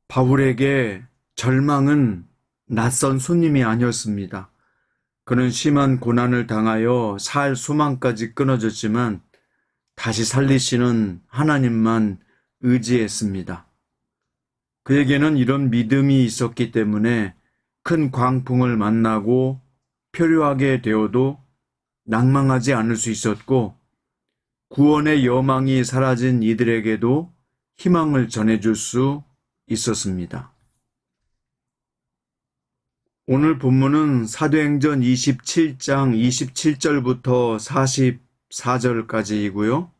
바울에게 절망은 낯선 손님이 아니었습니다. 그는 심한 고난을 당하여 살 소망까지 끊어졌지만 다시 살리시는 하나님만 의지했습니다. 그에게는 이런 믿음이 있었기 때문에 큰 광풍을 만나고 표류하게 되어도 낭망하지 않을 수 있었고, 구원의 여망이 사라진 이들에게도 희망을 전해줄 수 있었습니다. 오늘 본문은 사도행전 27장 27절부터 44절까지이고요.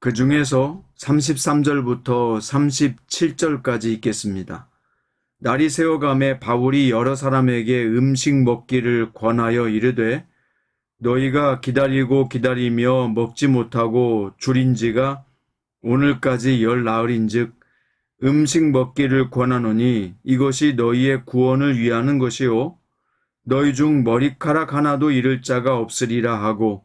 그 중에서 33절부터 37절까지 있겠습니다. 날이 새어감에 바울이 여러 사람에게 음식 먹기를 권하여 이르되 너희가 기다리고 기다리며 먹지 못하고 줄인 지가 오늘까지 열 나흘인즉 음식 먹기를 권하노니 이것이 너희의 구원을 위하는 것이요 너희 중 머리카락 하나도 잃을 자가 없으리라 하고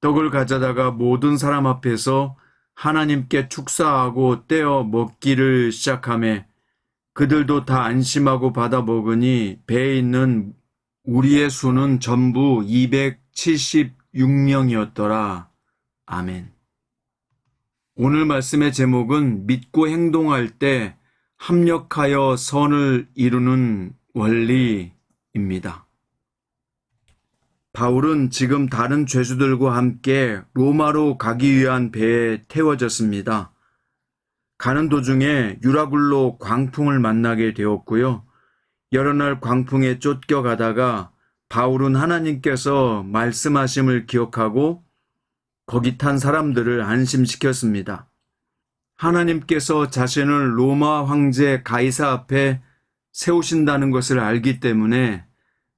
떡을 가져다가 모든 사람 앞에서 하나님께 축사하고 떼어 먹기를 시작하매 그들도 다 안심하고 받아 먹으니 배에 있는 우리의 수는 전부 276명이었더라. 아멘. 오늘 말씀의 제목은 믿고 행동할 때 합력하여 선을 이루는 원리입니다. 바울은 지금 다른 죄수들과 함께 로마로 가기 위한 배에 태워졌습니다. 가는 도중에 유라굴로 광풍을 만나게 되었고요. 여러 날 광풍에 쫓겨가다가 바울은 하나님께서 말씀하심을 기억하고 거기 탄 사람들을 안심시켰습니다. 하나님께서 자신을 로마 황제 가이사 앞에 세우신다는 것을 알기 때문에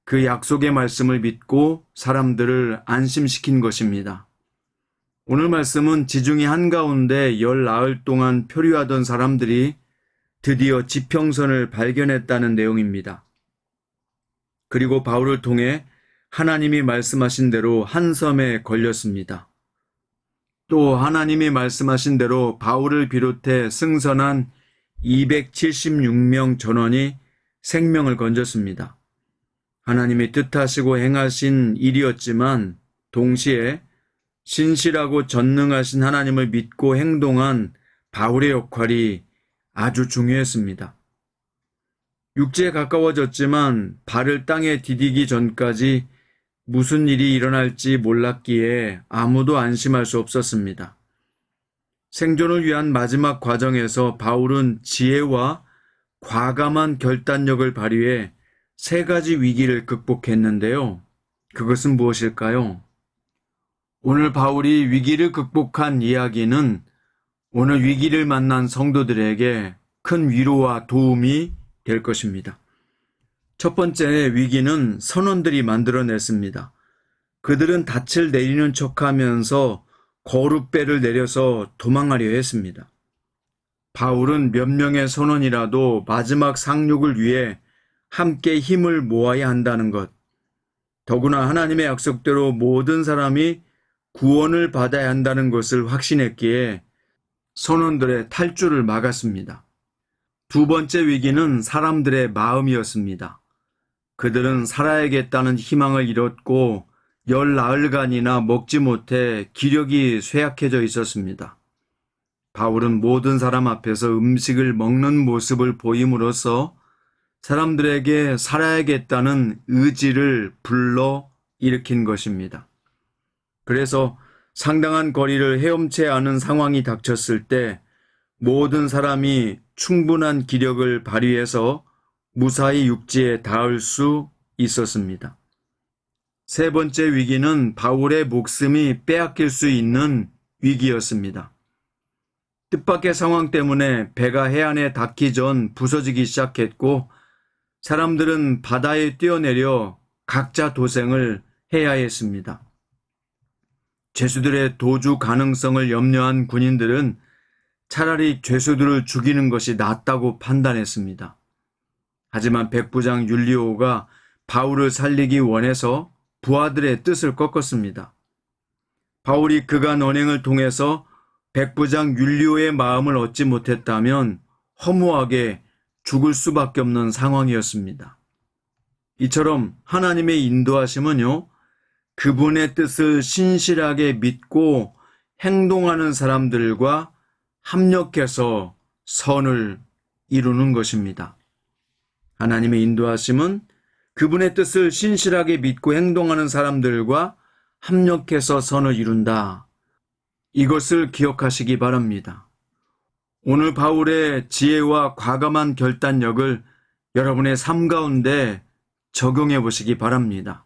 그 약속의 말씀을 믿고 사람들을 안심시킨 것입니다. 오늘 말씀은 지중해 한가운데 열 나흘 동안 표류하던 사람들이 드디어 지평선을 발견했다는 내용입니다. 그리고 바울을 통해 하나님이 말씀하신 대로 한 섬에 걸렸습니다. 또 하나님이 말씀하신 대로 바울을 비롯해 승선한 276명 전원이 생명을 건졌습니다. 하나님이 뜻하시고 행하신 일이었지만 동시에 신실하고 전능하신 하나님을 믿고 행동한 바울의 역할이 아주 중요했습니다. 육지에 가까워졌지만 발을 땅에 디디기 전까지 무슨 일이 일어날지 몰랐기에 아무도 안심할 수 없었습니다. 생존을 위한 마지막 과정에서 바울은 지혜와 과감한 결단력을 발휘해 세 가지 위기를 극복했는데요. 그것은 무엇일까요? 오늘 바울이 위기를 극복한 이야기는 오늘 위기를 만난 성도들에게 큰 위로와 도움이 될 것입니다. 첫 번째 위기는 선원들이 만들어냈습니다. 그들은 닻을 내리는 척하면서 거룻배를 내려서 도망하려 했습니다. 바울은 몇 명의 선원이라도 마지막 상륙을 위해 함께 힘을 모아야 한다는 것, 더구나 하나님의 약속대로 모든 사람이 구원을 받아야 한다는 것을 확신했기에 선원들의 탈주를 막았습니다. 두 번째 위기는 사람들의 마음이었습니다. 그들은 살아야겠다는 희망을 잃었고 열 나흘간이나 먹지 못해 기력이 쇠약해져 있었습니다. 바울은 모든 사람 앞에서 음식을 먹는 모습을 보임으로써 사람들에게 살아야겠다는 의지를 불러 일으킨 것입니다. 그래서 상당한 거리를 헤엄쳐야 하는 상황이 닥쳤을 때 모든 사람이 충분한 기력을 발휘해서 무사히 육지에 닿을 수 있었습니다. 세 번째 위기는 바울의 목숨이 빼앗길 수 있는 위기였습니다. 뜻밖의 상황 때문에 배가 해안에 닿기 전 부서지기 시작했고 사람들은 바다에 뛰어내려 각자 도생을 해야 했습니다. 죄수들의 도주 가능성을 염려한 군인들은 차라리 죄수들을 죽이는 것이 낫다고 판단했습니다. 하지만 백부장 율리오가 바울을 살리기 원해서 부하들의 뜻을 꺾었습니다. 바울이 그간 언행을 통해서 백부장 율리오의 마음을 얻지 못했다면 허무하게 죽을 수밖에 없는 상황이었습니다. 이처럼 하나님의 인도하심은요, 그분의 뜻을 신실하게 믿고 행동하는 사람들과 합력해서 선을 이루는 것입니다. 하나님의 인도하심은 그분의 뜻을 신실하게 믿고 행동하는 사람들과 합력해서 선을 이룬다. 이것을 기억하시기 바랍니다. 오늘 바울의 지혜와 과감한 결단력을 여러분의 삶 가운데 적용해 보시기 바랍니다.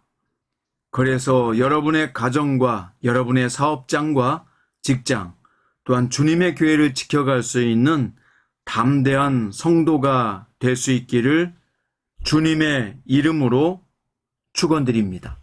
그래서 여러분의 가정과 여러분의 사업장과 직장, 또한 주님의 교회를 지켜갈 수 있는 담대한 성도가 될 수 있기를 주님의 이름으로 축원드립니다.